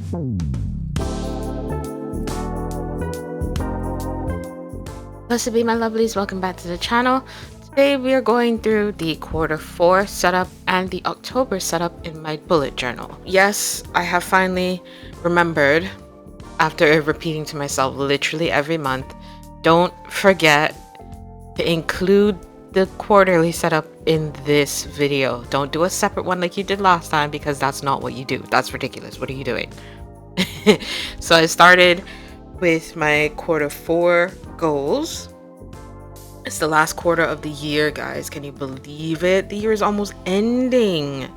Blessed be my lovelies, welcome back to the channel. Today we are going through the Q4 setup and the October setup in my bullet journal. Yes, I have finally remembered, after repeating to myself literally every month, don't forget to include the quarterly setup in this video. Don't do a separate one like you did last time, because that's not what you do. That's ridiculous. What are you doing? So I started with my Q4 goals. It's the last quarter of the year, guys. Can you believe it? The year is almost ending.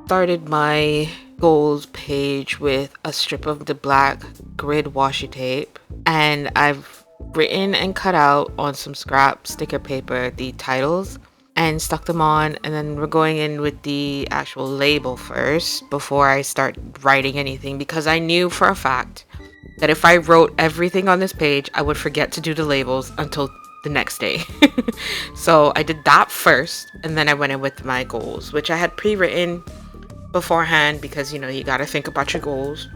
Started my goals page with a strip of the black grid washi tape, and I've written and cut out on some scrap sticker paper the titles and stuck them on, and then we're going in with the actual label first before I start writing anything, because I knew for a fact that if I wrote everything on this page, I would forget to do the labels until the next day. So I did that first, and then I went in with my goals, which I had pre-written beforehand, because you know, you got to think about your goals,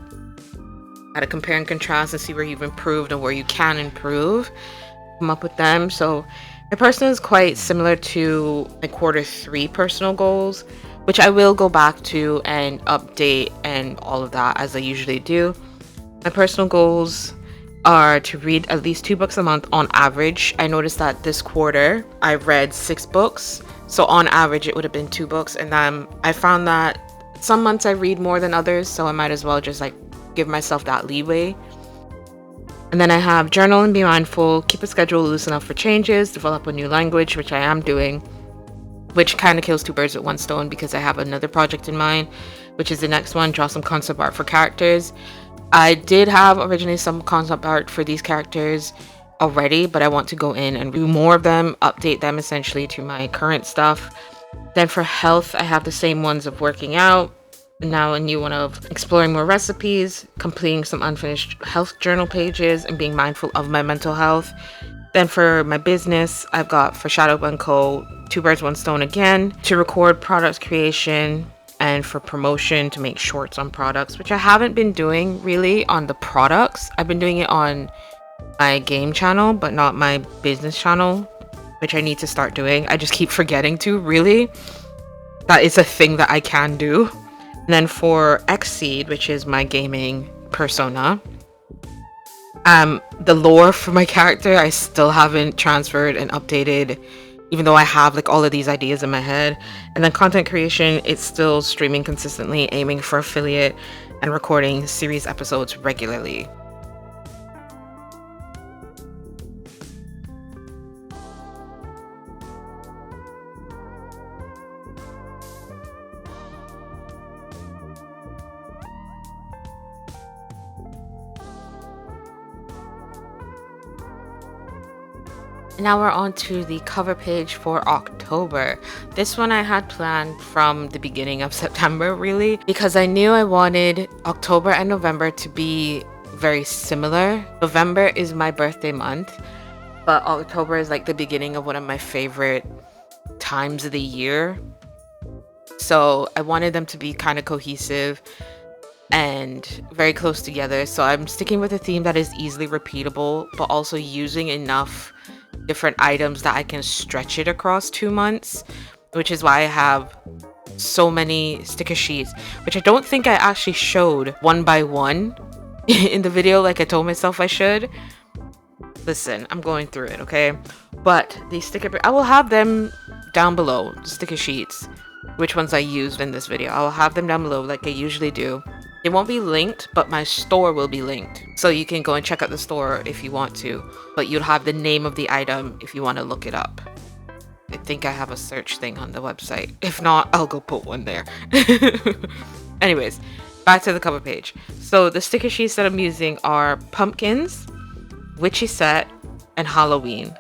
got to compare and contrast and see where you've improved and where you can improve, come up with them. So my personal is quite similar to my Q3 personal goals, which I will go back to and update and all of that as I usually do. My personal goals are to read at least 2 books a month on average. I noticed that this quarter I read 6 books, so on average it would have been 2 books, and I found that some months I read more than others, so I might as well just like give myself that leeway. And then I have journal and be mindful, keep a schedule loose enough for changes, develop a new language, which I am doing, which kind of kills 2 birds with 1 stone, because I have another project in mind, which is the next one, draw some concept art for characters. I did have originally some concept art for these characters already, but I want to go in and do more of them, update them essentially to my current stuff. Then for health, I have the same ones of working out, now a new one of exploring more recipes, completing some unfinished health journal pages, and being mindful of my mental health. Then for my business, I've got for Shadow & Co. 2 birds 1 stone again, to record products creation, and for promotion to make shorts on products, which I haven't been doing really on the products. I've been doing it on my game channel, but not my business channel, which I need to start doing. I just keep forgetting to, really. That is a thing that I can do. And then for Xseed, which is my gaming persona, the lore for my character, I still haven't transferred and updated, even though I have like all of these ideas in my head. And then content creation, it's still streaming consistently, aiming for affiliate, and recording series episodes regularly. Now we're on to the cover page for October. This one I had planned from the beginning of September, really, because I knew I wanted October and November to be very similar. November is my birthday month, but October is like the beginning of one of my favorite times of the year. So I wanted them to be kind of cohesive and very close together. So I'm sticking with a theme that is easily repeatable, but also using enough different items that I can stretch it across 2 months, which is why I have so many sticker sheets, which I don't think I actually showed one by one in the video like I told myself I should. Listen, I'm going through it, okay? But the I will have them down below, the sticker sheets, which ones I used in this video. I will have them down below like I usually do. They won't be linked, but my store will be linked. So you can go and check out the store if you want to, but you'll have the name of the item if you want to look it up. I think I have a search thing on the website. If not, I'll go put one there. Anyways, back to the cover page. So the sticker sheets that I'm using are pumpkins, witchy set, and Halloween.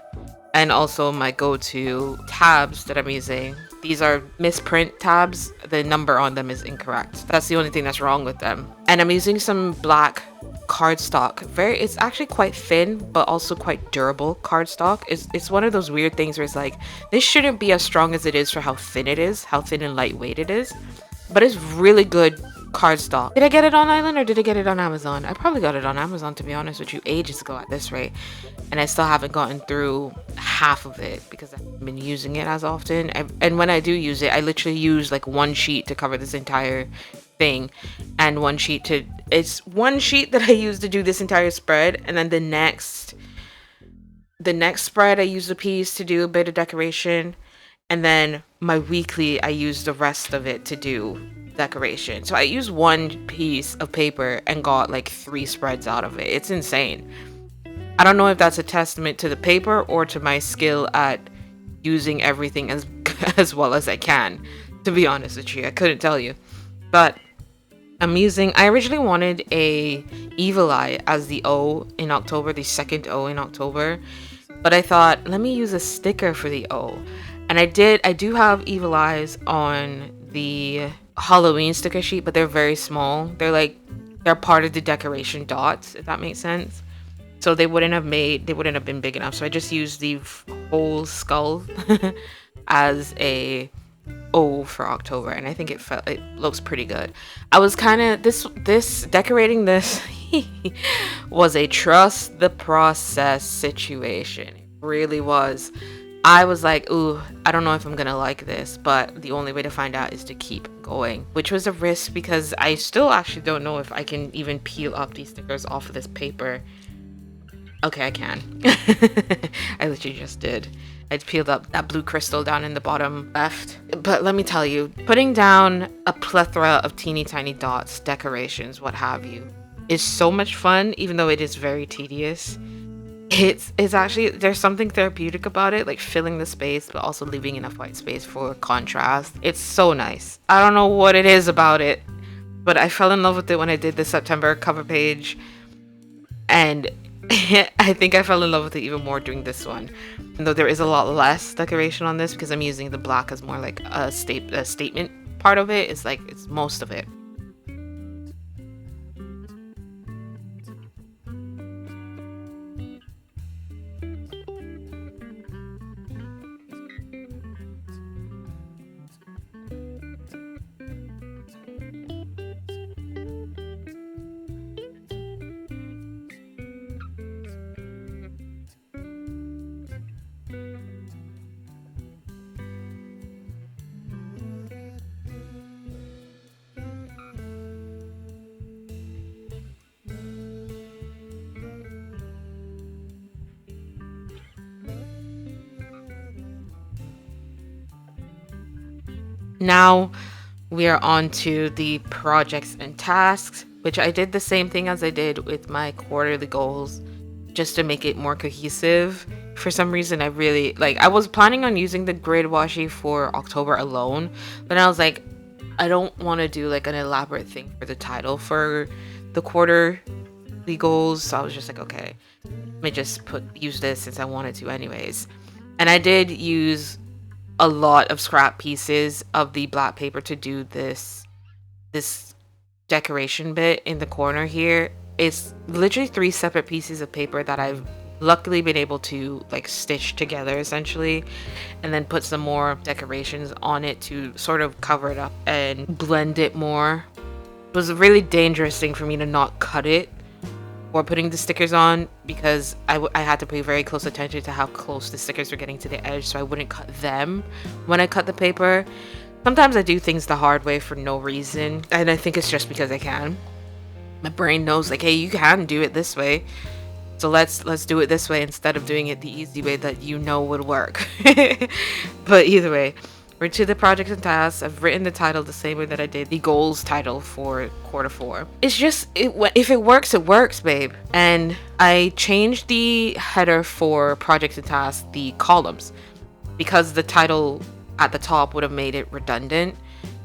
And also my go-to tabs that I'm using. These are misprint tabs. The number on them is incorrect. That's the only thing that's wrong with them. And I'm using some black cardstock. It's actually quite thin, but also quite durable cardstock. It's one of those weird things where it's like, this shouldn't be as strong as it is for how thin it is, how thin and lightweight it is. But it's really good cardstock. Did I get it on Island or did I get it on Amazon? I probably got it on Amazon, to be honest with you, ages ago at this rate. And I still haven't gotten through half of it because I haven't been using it as often. And when I do use it, I literally use like one sheet to cover this entire thing, and it's one sheet that I use to do this entire spread, and then the next spread I use a piece to do a bit of decoration, and then my weekly I use the rest of it to do decoration. So I use one piece of paper and got like 3 spreads out of it. It's insane. I don't know if that's a testament to the paper or to my skill at using everything as well as I can, to be honest with you. I couldn't tell you. But I originally wanted a evil eye as the O in October, the second O in October. But I thought, let me use a sticker for the O. And I do have evil eyes on the Halloween sticker sheet, but they're very small. They're part of the decoration dots, if that makes sense. So they wouldn't have been big enough. So I just used the whole skull as a O for October, and I think it looks pretty good. I was kind of this decorating this was a trust the process situation. It really was. I was like, ooh, I don't know if I'm gonna like this, but the only way to find out is to keep going, which was a risk because I still actually don't know if I can even peel up these stickers off of this paper. Okay, I can. I literally just did. I peeled up that blue crystal down in the bottom left. But let me tell you, putting down a plethora of teeny tiny dots, decorations, what have you, is so much fun, even though it is very tedious. It's actually, there's something therapeutic about it, like filling the space, but also leaving enough white space for contrast. It's so nice. I don't know what it is about it, but I fell in love with it when I did the September cover page. And I think I fell in love with it even more doing this one. And though there is a lot less decoration on this because I'm using the black as more like a statement part of it. It's most of it. Now we are on to the projects and tasks, which I did the same thing as I did with my quarterly goals, just to make it more cohesive. For some reason, I was planning on using the grid washi for October alone, but I was like, I don't want to do like an elaborate thing for the title for the quarterly goals. So I was just like, okay, let me just use this since I wanted to anyways. And I did use a lot of scrap pieces of the black paper to do this decoration bit in the corner here. It's literally 3 separate pieces of paper that I've luckily been able to like stitch together essentially, and then put some more decorations on it to sort of cover it up and blend it more. It was a really dangerous thing for me to not cut it or putting the stickers on, because I had to pay very close attention to how close the stickers were getting to the edge so I wouldn't cut them when I cut the paper. Sometimes I do things the hard way for no reason, and I think it's just because I can. My brain knows like, hey, you can do it this way, so let's do it this way instead of doing it the easy way that you know would work. But either way, we're to the projects and tasks. I've written the title the same way that I did the goals title for quarter 4. It's just, if it works, it works, babe. And I changed the header for projects and tasks, the columns, because the title at the top would have made it redundant.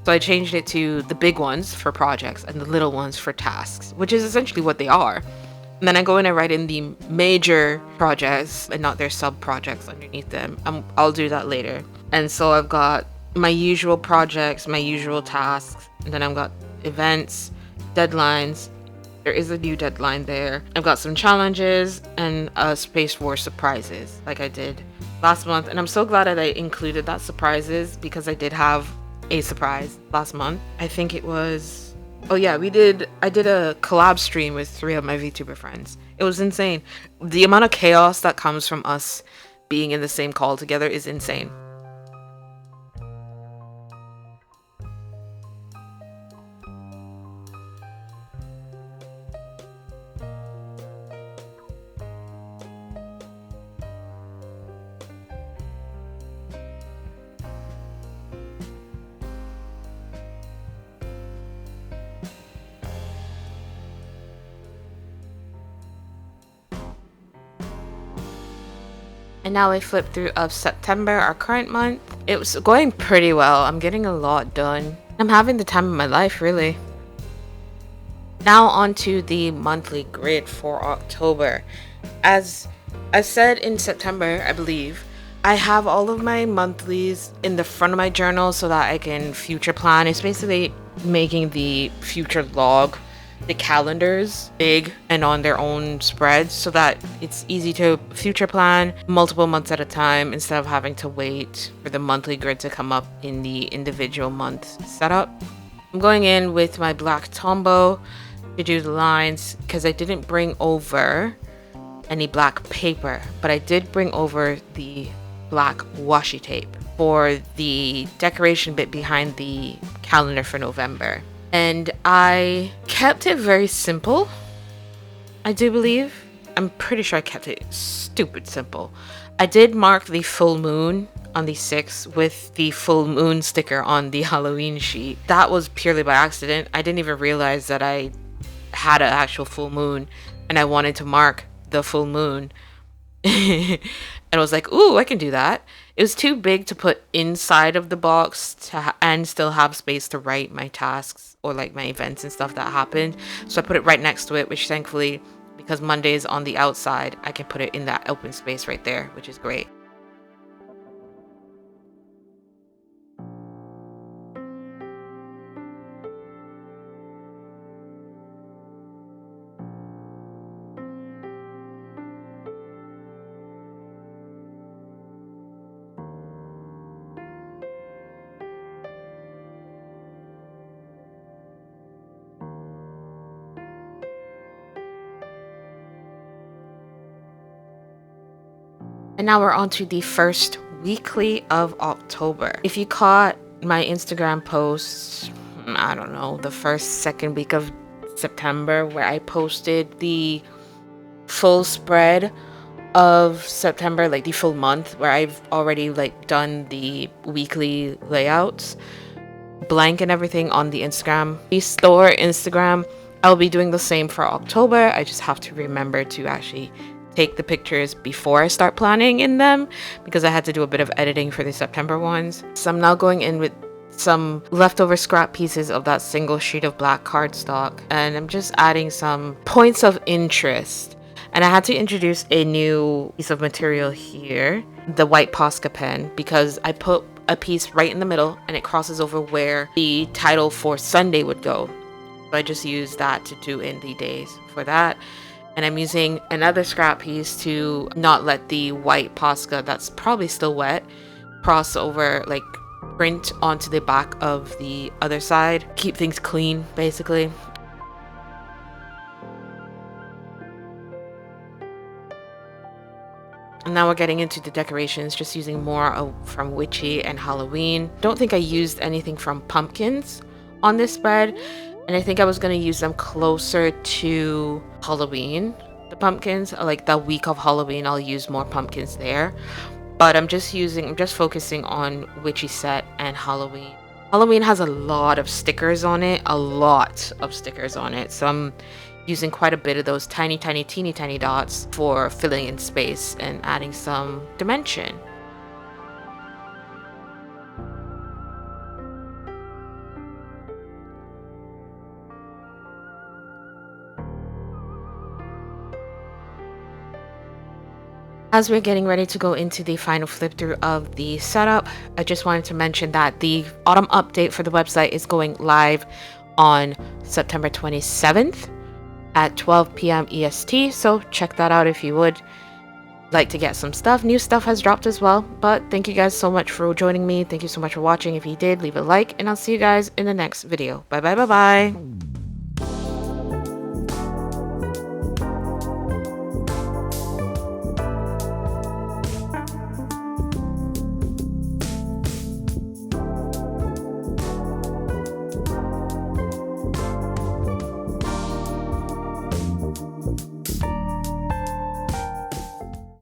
So I changed it to the big ones for projects and the little ones for tasks, which is essentially what they are. And then I go in and write in the major projects and not their sub projects underneath them. I'll do that later. And so I've got my usual projects, my usual tasks, and then I've got events, deadlines. There is a new deadline there. I've got some challenges and a space for surprises like I did last month. And I'm so glad that I included that surprises, because I did have a surprise last month. I think it was Oh yeah, I did a collab stream with 3 of my VTuber friends. It was insane. The amount of chaos that comes from us being in the same call together is insane. And now I flip through of September, our current month. It was going pretty well. I'm getting a lot done. I'm having the time of my life, really. Now on to the monthly grid for October. As I said in September, I believe, I have all of my monthlies in the front of my journal so that I can future plan. It's basically making the future log, the calendars big and on their own spreads so that it's easy to future plan multiple months at a time instead of having to wait for the monthly grid to come up in the individual month setup. I'm going in with my black Tombow to do the lines because I didn't bring over any black paper, but I did bring over the black washi tape for the decoration bit behind the calendar for November. And I kept it very simple, I do believe. I'm pretty sure I kept it stupid simple. I did mark the full moon on the 6th with the full moon sticker on the Halloween sheet. That was purely by accident. I didn't even realize that I had an actual full moon and I wanted to mark the full moon. And I was like, ooh, I can do that. It was too big to put inside of the box and still have space to write my tasks or like my events and stuff that happened. So I put it right next to it, which thankfully, because Monday is on the outside, I can put it in that open space right there, which is great. And now we're on to the first weekly of October. If you caught my Instagram posts, I don't know, the first, second week of September, where I posted the full spread of September, like the full month, where I've already like done the weekly layouts, blank and everything on the Instagram. The store Instagram, I'll be doing the same for October. I just have to remember to actually take the pictures before I start planning in them because I had to do a bit of editing for the September ones. So I'm now going in with some leftover scrap pieces of that single sheet of black cardstock and I'm just adding some points of interest. And I had to introduce a new piece of material here, the white Posca pen, because I put a piece right in the middle and it crosses over where the title for Sunday would go. So I just used that to do in the days for that. And I'm using another scrap piece to not let the white Posca that's probably still wet cross over, like print onto the back of the other side. Keep things clean, basically. And now we're getting into the decorations, just using more from Witchy and Halloween. Don't think I used anything from pumpkins on this spread. And I think I was going to use them closer to Halloween. The pumpkins, like the week of Halloween, I'll use more pumpkins there. But I'm just focusing on Witchy Set and Halloween. Halloween has a lot of stickers on it, So I'm using quite a bit of those tiny, teeny tiny dots for filling in space and adding some dimension. As we're getting ready to go into the final flip through of the setup, I just wanted to mention that the autumn update for the website is going live on September 27th at 12 p.m. EST, so check that out if you would like to get some stuff. New stuff has dropped as well, but thank you guys so much for joining me. Thank you so much for watching. If you did, leave a like, and I'll see you guys in the next video. Bye bye.